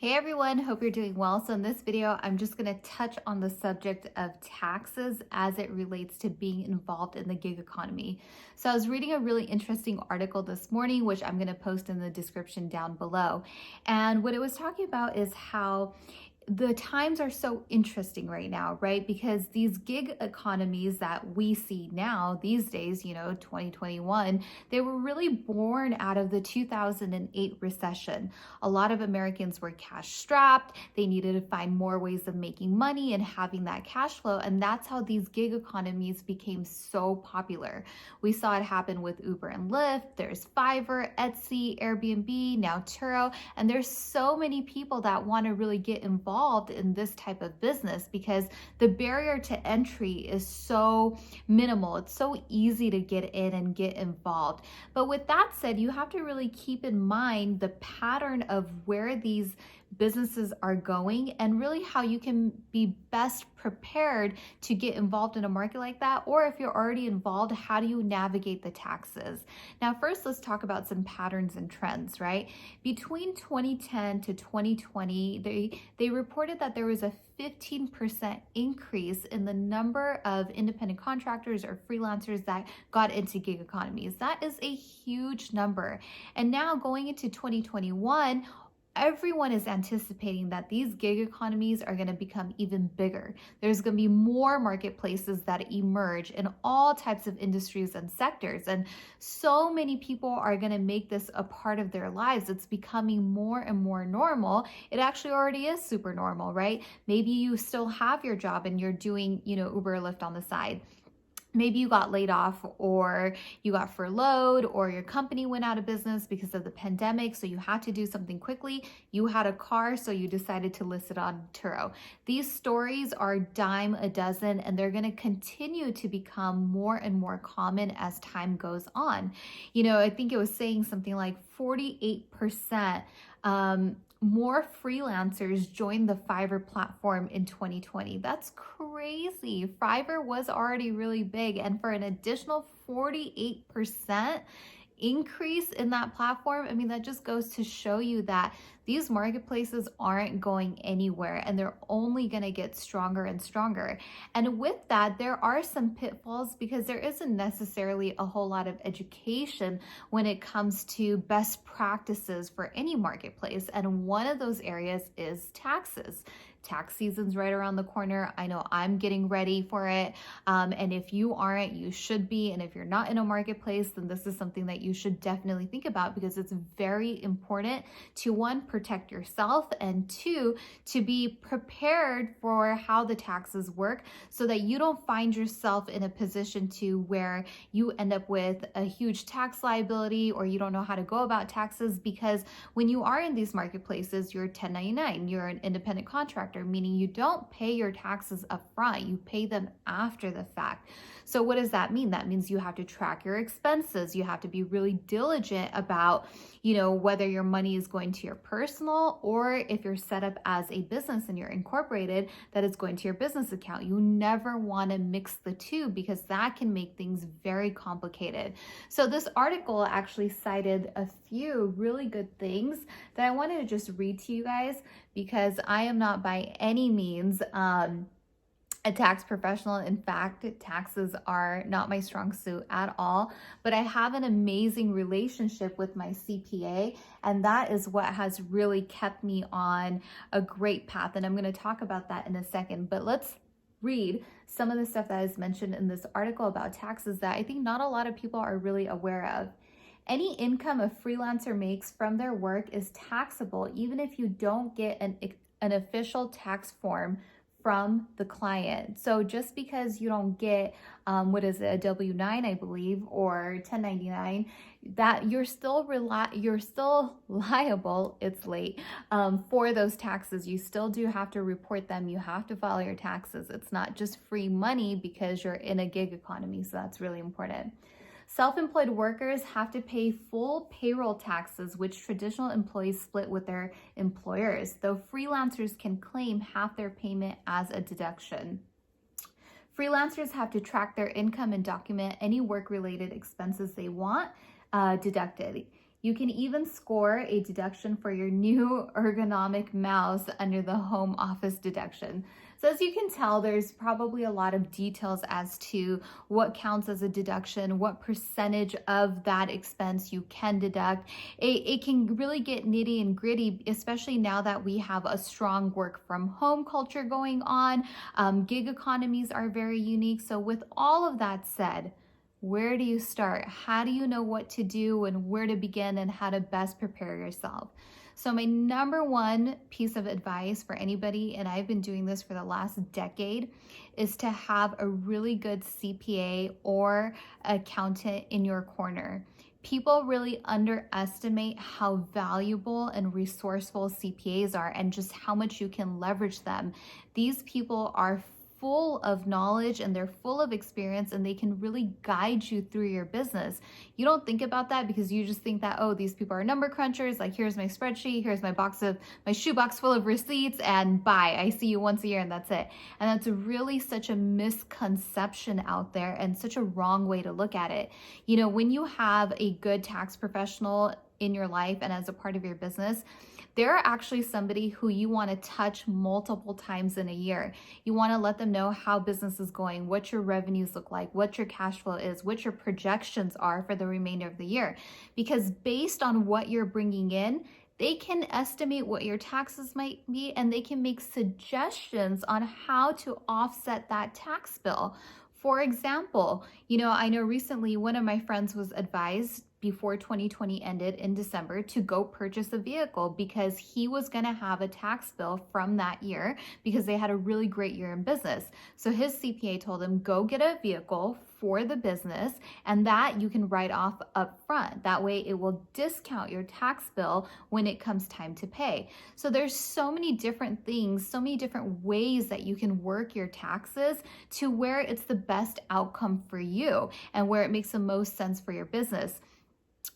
Hey everyone, hope you're doing well. So in this video, I'm just going to touch on the subject of taxes as it relates to being involved in the gig economy. So I was reading a really interesting article this morning, which I'm going to post in the description down below. And what it was talking about is how the times are so interesting right now, right? Because these gig economies that we see now these days, 2021, they were really born out of the 2008 recession. A lot of Americans were cash strapped. They needed to find more ways of making money and having that cash flow. And that's how these gig economies became so popular. We saw it happen with Uber and Lyft. There's Fiverr, Etsy, Airbnb, now Turo. And there's so many people that want to really get involved in this type of business because the barrier to entry is so minimal. It's so easy to get in and get involved. But with that said, you have to really keep in mind the pattern of where these businesses are going and really how you can be best prepared to get involved in a market like that. Or if you're already involved, how do you navigate the taxes? Now, first, let's talk about some patterns and trends, right? Between 2010 to 2020, they reported that there was a 15% increase in the number of independent contractors or freelancers that got into gig economies. That is a huge number. And now going into 2021, everyone is anticipating that these gig economies are going to become even bigger. There's going to be more marketplaces that emerge in all types of industries and sectors. And so many people are going to make this a part of their lives. It's becoming more and more normal. It actually already is super normal, right? Maybe you still have your job and you're doing, Uber or Lyft on the side. Maybe you got laid off or you got furloughed or your company went out of business because of the pandemic. So you had to do something quickly. You had a car, so you decided to list it on Turo. These stories are dime a dozen and they're going to continue to become more and more common as time goes on. I think it was saying something like 48% more freelancers joined the Fiverr platform in 2020. That's crazy. Fiverr was already really big, and for an additional 48% increase in that platform, that just goes to show you that these marketplaces aren't going anywhere and they're only going to get stronger and stronger. And with that, there are some pitfalls because there isn't necessarily a whole lot of education when it comes to best practices for any marketplace. And one of those areas is taxes. Tax season's right around the corner. I know I'm getting ready for it. And if you aren't, you should be. And if you're not in a marketplace, then this is something that you should definitely think about because it's very important to, one, protect yourself, and two, to be prepared for how the taxes work so that you don't find yourself in a position to where you end up with a huge tax liability or you don't know how to go about taxes, because when you are in these marketplaces, you're 1099, you're an independent contractor, meaning you don't pay your taxes up front, you pay them after the fact. So what does that mean? That means you have to track your expenses. You have to be really diligent about, whether your money is going to your personal or if you're set up as a business and you're incorporated, that it's going to your business account. You never want to mix the two because that can make things very complicated. So this article actually cited a few really good things that I wanted to just read to you guys because I am not by any means a tax professional. In fact, taxes are not my strong suit at all, but I have an amazing relationship with my CPA, and that is what has really kept me on a great path. And I'm going to talk about that in a second, but let's read some of the stuff that is mentioned in this article about taxes that I think not a lot of people are really aware of. Any income a freelancer makes from their work is taxable, even if you don't get an official tax form from the client. So just because you don't get, a W-9, I believe, or 1099, that you're still liable, it's late, for those taxes. You still do have to report them. You have to file your taxes. It's not just free money because you're in a gig economy. So that's really important. Self-employed workers have to pay full payroll taxes, which traditional employees split with their employers, though freelancers can claim half their payment as a deduction. Freelancers have to track their income and document any work-related expenses they want deducted. You can even score a deduction for your new ergonomic mouse under the home office deduction. So as you can tell, there's probably a lot of details as to what counts as a deduction, what percentage of that expense you can deduct. It can really get nitty and gritty, especially now that we have a strong work from home culture going on. Gig economies are very unique. So with all of that said, where do you start? How do you know what to do and where to begin and how to best prepare yourself? So my number one piece of advice for anybody, and I've been doing this for the last decade, is to have a really good CPA or accountant in your corner. People really underestimate how valuable and resourceful CPAs are and just how much you can leverage them. These people are full of knowledge and they're full of experience and they can really guide you through your business. You don't think about that because you just think that, oh, these people are number crunchers. Like, here's my spreadsheet, here's my shoebox full of receipts, and bye. I see you once a year and that's it. And that's really such a misconception out there and such a wrong way to look at it. You know, when you have a good tax professional in your life and as a part of your business, they're actually somebody who you want to touch multiple times in a year. You want to let them know how business is going, what your revenues look like, what your cash flow is, what your projections are for the remainder of the year. Because based on what you're bringing in, they can estimate what your taxes might be and they can make suggestions on how to offset that tax bill. For example, you know, I know recently one of my friends was advised before 2020 ended in December to go purchase a vehicle because he was going to have a tax bill from that year because they had a really great year in business. So his CPA told him, go get a vehicle for the business and that you can write off up front. That way it will discount your tax bill when it comes time to pay. So there's so many different things, so many different ways that you can work your taxes to where it's the best outcome for you and where it makes the most sense for your business.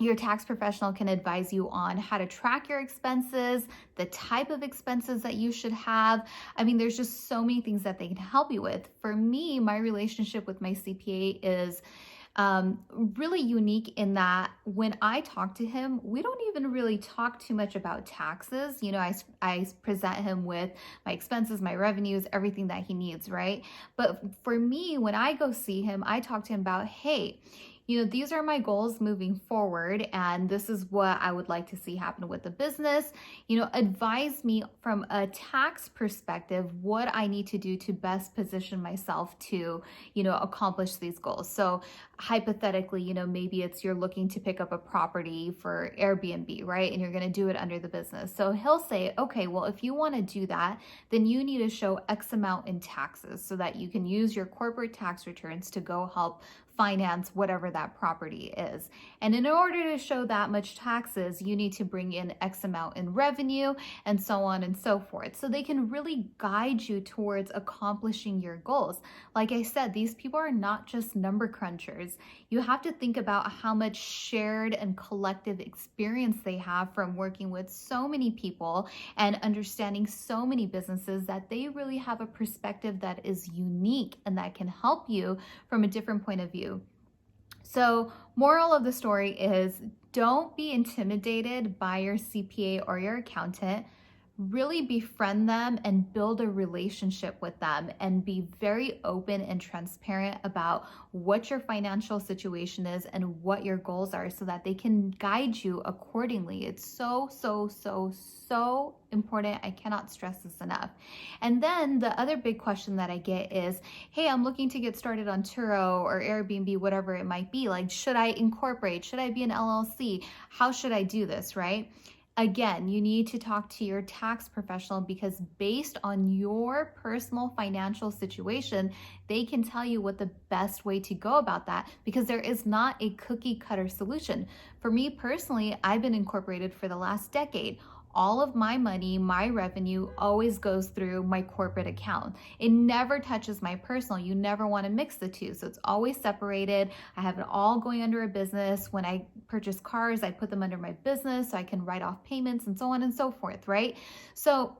Your tax professional can advise you on how to track your expenses, the type of expenses that you should have. I mean, there's just so many things that they can help you with. For me, my relationship with my CPA is really unique in that when I talk to him, we don't even really talk too much about taxes. You know, I present him with my expenses, my revenues, everything that he needs, right? But for me, when I go see him, I talk to him about, hey, you know, these are my goals moving forward, and this is what I would like to see happen with the business. You know, advise me from a tax perspective what I need to do to best position myself to, you know, accomplish these goals. So hypothetically, you know, maybe it's you're looking to pick up a property for Airbnb, right? And you're going to do it under the business. So he'll say, okay, well, if you want to do that, then you need to show X amount in taxes so that you can use your corporate tax returns to go help finance whatever that property is. And in order to show that much taxes, you need to bring in X amount in revenue and so on and so forth. So they can really guide you towards accomplishing your goals. Like I said, these people are not just number crunchers. You have to think about how much shared and collective experience they have from working with so many people and understanding so many businesses that they really have a perspective that is unique and that can help you from a different point of view. So, moral of the story is don't be intimidated by your CPA or your accountant. Really befriend them and build a relationship with them and be very open and transparent about what your financial situation is and what your goals are so that they can guide you accordingly. It's so important. I cannot stress this enough. And then the other big question that I get is, hey, I'm looking to get started on Turo or Airbnb, whatever it might be. Like, should I incorporate? Should I be an LLC? How should I do this, right? Again, you need to talk to your tax professional because based on your personal financial situation, they can tell you what the best way to go about that because there is not a cookie cutter solution. For me personally, I've been incorporated for the last decade. All of my money, my revenue always goes through my corporate account. It never touches my personal. You never want to mix the two. So it's always separated. I have it all going under a business. When I purchase cars, I put them under my business so I can write off payments and so on and so forth, right? So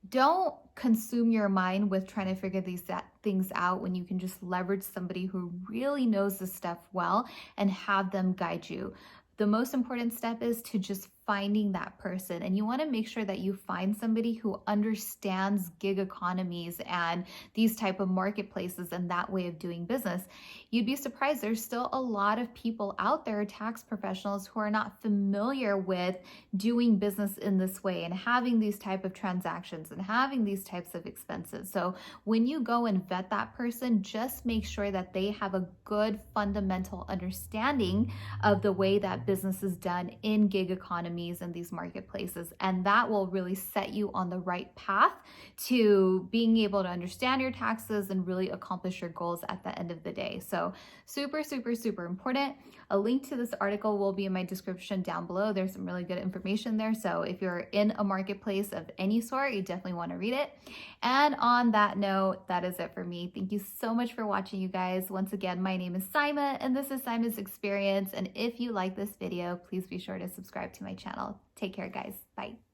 don't consume your mind with trying to figure these things out when you can just leverage somebody who really knows this stuff well and have them guide you. The most important step is to just finding that person, and you want to make sure that you find somebody who understands gig economies and these type of marketplaces and that way of doing business. You'd be surprised, there's still a lot of people out there, tax professionals, who are not familiar with doing business in this way and having these type of transactions and having these types of expenses. So when you go and vet that person, just make sure that they have a good fundamental understanding of the way that business is done in gig economies and these marketplaces. And that will really set you on the right path to being able to understand your taxes and really accomplish your goals at the end of the day. So super, super, super important. A link to this article will be in my description down below. There's some really good information there. So if you're in a marketplace of any sort, you definitely want to read it. And on that note, that is it for me. Thank you so much for watching, you guys. Once again, my name is Sima, and this is Sima's Experience. And if you like this video, please be sure to subscribe to my channel. Take care, guys. Bye.